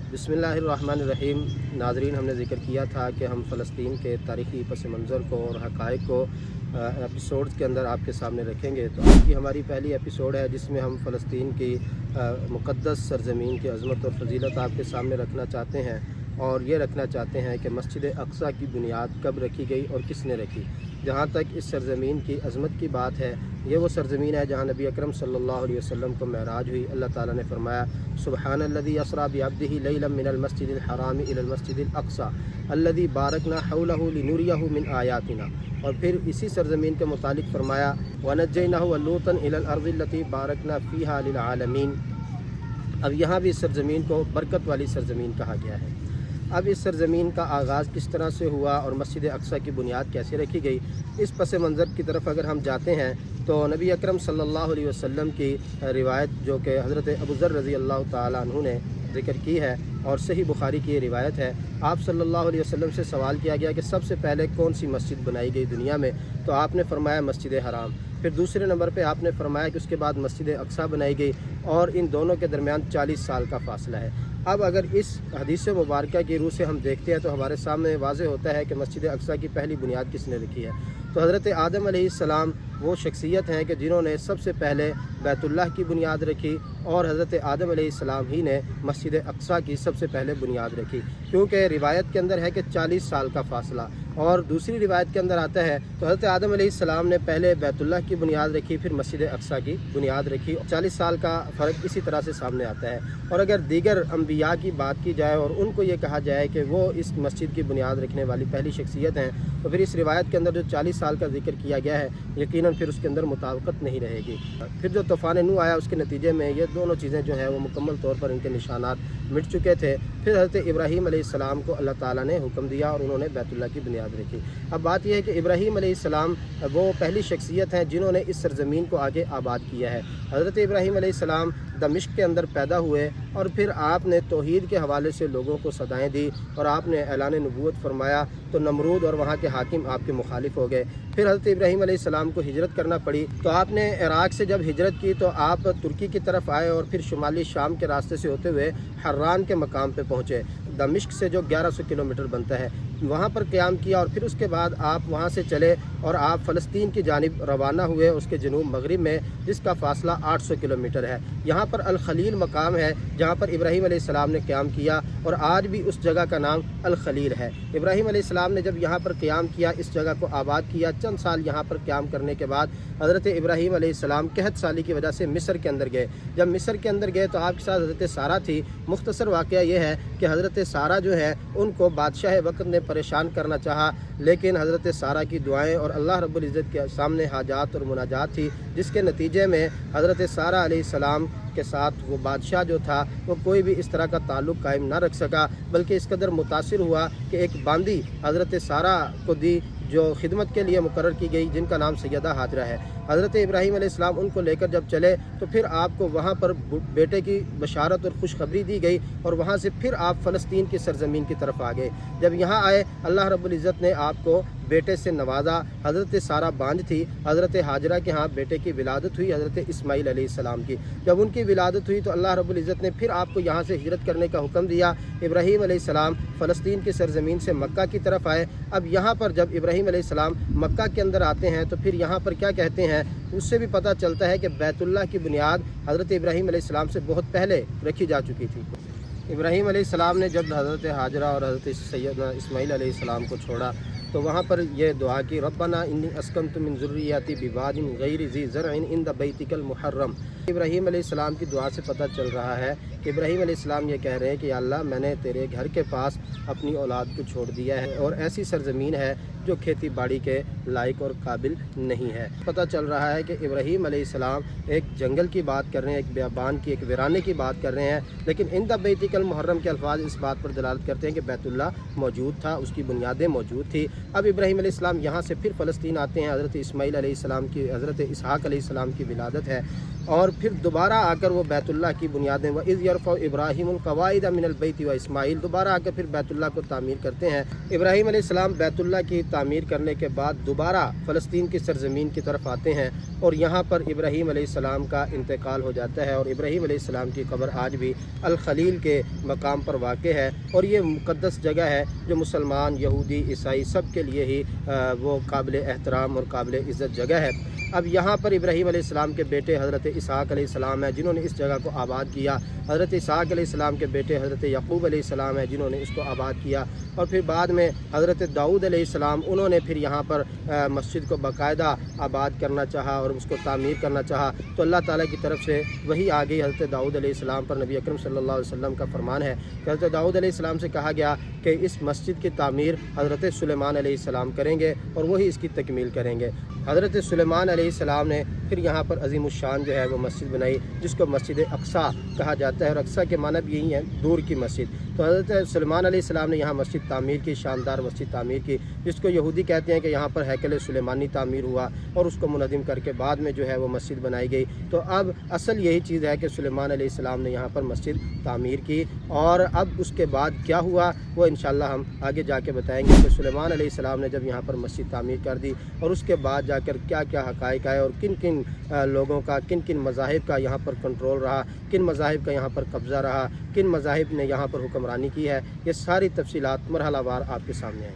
बिस्मिल्लाहिर्रहमानिर्रहीम। नाज़रीन, हमने ज़िक्र किया था कि हम फ़लस्तीन के तारीख़ी पस मंज़र को और हक़ाइक़ को एपिसोड्स के अंदर आपके सामने रखेंगे। तो आज की हमारी पहली एपिसोड है जिसमें हम फ़लस्तीन की मुक़द्दस सरज़मीन की अज़मत और फ़ज़ीलत आपके सामने रखना चाहते हैं, और ये रखना चाहते हैं कि मस्जिद अक़सा की बुनियाद कब रखी गई और किसने रखी। जहाँ तक इस सरज़मीन की अज़मत की बात है, ये वो सरज़मीन है जहाँ नबी अकरम सल्लल्लाहु अलैहि वसल्लम को मेराज हुई। अल्लाह ताला ने फरमाया, सुब्हानल्लज़ी अस्रा बिअब्दिही लैलन मिनल मस्जिदिल हराम इलल मस्जिदिल अक़सा अल्लज़ी बारकना हौलहु लिनुरियहु मिन आयातिना। और फिर इसी सरज़मीन के मुतालिक फरमाया, वनज्जैनाहु व लूतन इलल अर्ज़िल्लती बारकना फ़ीहा लिल आलमीन। अब यहाँ भी इस सरज़मीन को बरकत वाली सरज़मीन कहा गया है। अब इस सरज़मीन का आगाज़ किस तरह से हुआ और मस्जिद अक़सा की बुनियाद कैसे रखी गई, इस पस मंज़र की तरफ अगर हम जाते हैं तो नबी अकरम सल्लल्लाहु अलैहि वसल्लम की रिवायत जो कि हज़रत अबू ज़र रज़ी अल्लाह ताला अन्हु ने ज़िक्र की है और सही बुखारी की ये रिवायत है। आप सल्लल्लाहु अलैहि वसल्लम से सवाल किया गया कि सबसे पहले कौन सी मस्जिद बनाई गई दुनिया में, तो आपने फरमाया मस्जिद हराम। फिर दूसरे नंबर पे आपने फरमाया कि उसके बाद मस्जिद अक़सा बनाई गई, और इन दोनों के दरमियान 40 साल का फ़ासला है। अब अगर इस हदीस मुबारका की रूह से हम देखते हैं तो हमारे सामने वाज़ेह होता है कि मस्जिद अक़सा की पहली बुनियाद किसने रखी है। तो हज़रत आदम अलैहिस्सलाम वो शख्सियत हैं कि जिन्होंने सबसे पहले बैतुल्लाह की बुनियाद रखी, और हज़रत आदम अलैहिस्सलाम ही ने मस्जिद अक़सा की सबसे पहले बुनियाद रखी, क्योंकि रिवायत के अंदर है कि 40 साल का फ़ासला। और दूसरी रिवायत के अंदर आता है तो हज़रत आदम अलैहिस्सलाम ने पहले बैतुल्लाह की बुनियाद रखी, फिर मस्जिद अक़सा की बुनियाद रखी। 40 साल का फ़र्क इसी तरह से सामने आता है। और अगर दीगर अम्बिया की बात की जाए और उनको ये कहा जाए कि वो इस मस्जिद की बुनियाद रखने वाली पहली शख्सियत हैं, तो फिर इस रिवायत के अंदर जो 40 साल का जिक्र किया गया है, यकीनन फिर उसके अंदर मुताबिकत नहीं रहेगी। फिर जो तूफ़ान नूह आया उसके नतीजे में ये दोनों चीज़ें जो हैं वो मुकम्मल तौर पर इनके निशानात मिट चुके थे। फिर हज़रत इब्राहीम अलैहिस्सलाम को अल्लाह ताला ने हुक्म दिया और उन्होंने बैतुल्लाह की बुनियाद रखी। अब बात यह है कि इब्राहीम अलैहिस्सलाम वो पहली शख्सियत हैं जिन्होंने इस सरज़मीन को आगे आबाद किया है। हज़रत इब्राहीम अलैहिस्सलाम दमिश्क के अंदर पैदा हुए, और फिर आपने तौहीद के हवाले से लोगों को सदाएँ दी और आपने ऐलान नबूवत फरमाया, तो नमरूद और वहाँ के हाकिम आपके मुखालिफ हो गए। फिर हज़रत इब्राहीम अलैहिस्सलाम को हिजरत करना पड़ी, तो आपने इराक़ से जब हिजरत की तो आप तुर्की की तरफ आए और फिर शुमाली शाम के रास्ते से होते हुए हर्रान के मकाम पे पहुँचे, दमिश्क से जो 1100 किलोमीटर बनता है, वहाँ पर क़याम किया। और फिर उसके बाद आप वहाँ से चले और आप फ़लस्तीन की जानिब रवाना हुए, उसके जनूब मगरिब में, जिसका फ़ासला 800 किलोमीटर है। यहाँ पर अल खलील मकाम है जहाँ पर इब्राहीम अलैहिस्सलाम ने क़याम किया, और आज भी उस जगह का नाम अल खलील है। इब्राहीम अलैहिस्सलाम ने जब यहाँ पर क़याम किया, इस जगह को आबाद किया, चंद साल यहाँ पर क़याम करने के बाद हज़रत इब्राहीम अलैहिस्सलाम कहत साली की वजह से मिस्र के अंदर गए। जब मिस्र के अंदर गए तो आपके साथ हज़रत सारा थी। मुख्तसर वाक़या ये है कि हज़रत सारा जो है उनको बादशाह वक़्त ने परेशान करना चाहा, लेकिन हज़रत सारा की दुआएं और अल्लाह रब्बुल इज़्ज़त के सामने हाजात और मुनाजात थी, जिसके नतीजे में हज़रत सारा अलैहिस्सलाम के साथ वो बादशाह जो था वो कोई भी इस तरह का ताल्लुक़ कायम ना रख सका, बल्कि इस कदर मुतासिर हुआ कि एक बांदी हज़रत सारा को दी जो खिदमत के लिए मुकर्रर की गई, जिनका नाम सैयदा हाजरा है। हज़रत इब्राहीम अलैहिस्सलाम उनको लेकर जब चले तो फिर आपको वहाँ पर बेटे की बशारत और खुशखबरी दी गई, और वहाँ से फिर आप फ़लस्तीन की सरज़मीन की तरफ आ गए। जब यहाँ आए, अल्लाह रब्बुल इज़्ज़त ने आपको बेटे से नवाजा। हज़रत सारा बांझ थी, हज़रत हाजरा के यहाँ बेटे की विलादत हुई हज़रत इस्माईल अलैहिस्सलाम की। जब उनकी विलादत हुई तो अल्लाह रब्बुल इज़्ज़त ने फिर आपको यहाँ से हिजरत करने का हुक्म दिया। इब्राहीम अलैहिस्सलाम फ़लस्तीन की सरज़मीन से मक्का की तरफ आए। अब यहाँ पर जब इब्राहीम अलैहिस्सलाम मक्का के अंदर आते हैं तो फिर यहाँ पर क्या कहते हैं, उससे भी पता चलता है कि बैतुल्लाह की बुनियाद हज़रत इब्राहीम अलैहिस्सलाम से बहुत पहले रखी जा चुकी थी। इब्राहीम अलैहिस्सलाम ने जब हज़रत हाजरा और हज़रत सैयदना इस्माईल अलैहिस्सलाम को छोड़ा तो वहाँ पर यह दुआ की, रब्बना इन्नी अस्कनतु मिन ज़ुर्रिय्यती बिवादिन गैरि ज़ी ज़रअन इंद बैतिकल मुहर्रम। इब्राहीम अलैहिस्सलाम की दुआ से पता चल रहा है कि इब्राहीम अलैहिस्सलाम ये कह रहे हैं कि अल्लाह, मैंने तेरे घर के पास अपनी औलाद को छोड़ दिया है और ऐसी सरज़मीन है जो खेती बाड़ी के लायक और काबिल नहीं है। पता चल रहा है कि इब्राहीम अलैहिस्सलाम एक जंगल की बात कर रहे हैं, एक बियाबान की, एक वीराने की बात कर रहे हैं, लेकिन इंद बैतिकल मुहर्रम के अल्फाज इस बात पर दलालत करते हैं कि बैतुल्लाह मौजूद था, उसकी बुनियादें मौजूद थी। अब इब्राहीम अलैहिस्सलाम यहाँ से फिर फ़लस्तीन आते हैं। हज़रत इस्माईल अलैहिस्सलाम की, हज़रत इसहाक़ अलैहिस्सलाम की विलादत है, और फिर दोबारा आकर वो बैतुल्लाह की बुनियादें, व इज़ यरफ़उ इब्राहीमुल क़वाइद मिनल बैति व इस्माईल, दोबारा आकर फिर बैतुल्लाह को तामीर करते हैं। इब्राहीम अलैहिस्सलाम बैतुल्लाह की تعمیر کرنے کے بعد دوبارہ فلسطین کی سرزمین کی طرف آتے ہیں اور یہاں پر ابراہیم علیہ السلام کا انتقال ہو جاتا ہے، اور ابراہیم علیہ السلام کی قبر آج بھی الخلیل کے مقام پر واقع ہے، اور یہ مقدس جگہ ہے جو مسلمان، یہودی، عیسائی سب کے لیے ہی وہ قابل احترام اور قابل عزت جگہ ہے۔ اب یہاں پر ابراہیم علیہ السلام کے بیٹے حضرت اسحاق علیہ السلام ہیں جنہوں نے اس جگہ کو آباد کیا، حضرت اسحاق علیہ السلام کے بیٹے حضرت یعقوب علیہ السلام ہیں جنہوں نے اس کو آباد کیا، اور پھر بعد میں حضرت داؤد علیہ السلام انہوں نے پھر یہاں پر مسجد کو باقاعدہ آباد کرنا چاہا اور اس کو تعمیر کرنا چاہا، تو اللہ تعالیٰ کی طرف سے وہی آ گئی حضرت داؤد علیہ السلام پر۔ نبی اکرم صلی اللہ علیہ وسلم کا فرمان ہے کہ حضرت داؤد علیہ السلام سے کہا گیا کہ اس مسجد کی تعمیر حضرت سلیمان علیہ السلام کریں گے اور وہی اس کی تکمیل کریں گے۔ حضرت سلیمان علیہ السلام نے پھر یہاں پر عظیم الشان جو ہے وہ مسجد بنائی جس کو مسجد اقصیٰ کہا جاتا ہے، اور اقصیٰ کے معنی بھی یہی ہے، دور کی مسجد۔ تو حضرت سلیمان علیہ السلام نے یہاں مسجد تعمیر کی، شاندار مسجد تعمیر کی، جس کو یہودی کہتے ہیں کہ یہاں پر ہیکل سلیمانی تعمیر ہوا اور اس کو منہدم کر کے بعد میں جو ہے وہ مسجد بنائی گئی۔ تو اب اصل یہی چیز ہے کہ سلیمان علیہ السلام نے یہاں پر مسجد تعمیر کی، اور اب اس کے بعد کیا ہوا وہ انشاءاللہ ہم آگے جا کے بتائیں گے کہ سلیمان علیہ السلام نے جب یہاں پر مسجد تعمیر کر دی اور اس کے بعد جا کر کیا کیا حقائق آئے، اور کن کن لوگوں کا، کن کن مذاہب کا یہاں پر کنٹرول رہا، کن مذاہب کا یہاں پر قبضہ رہا، کن مذاہب نے یہاں پر حکمرانی کی ہے، یہ ساری تفصیلات مرحلہ وار آپ کے سامنے آئیں۔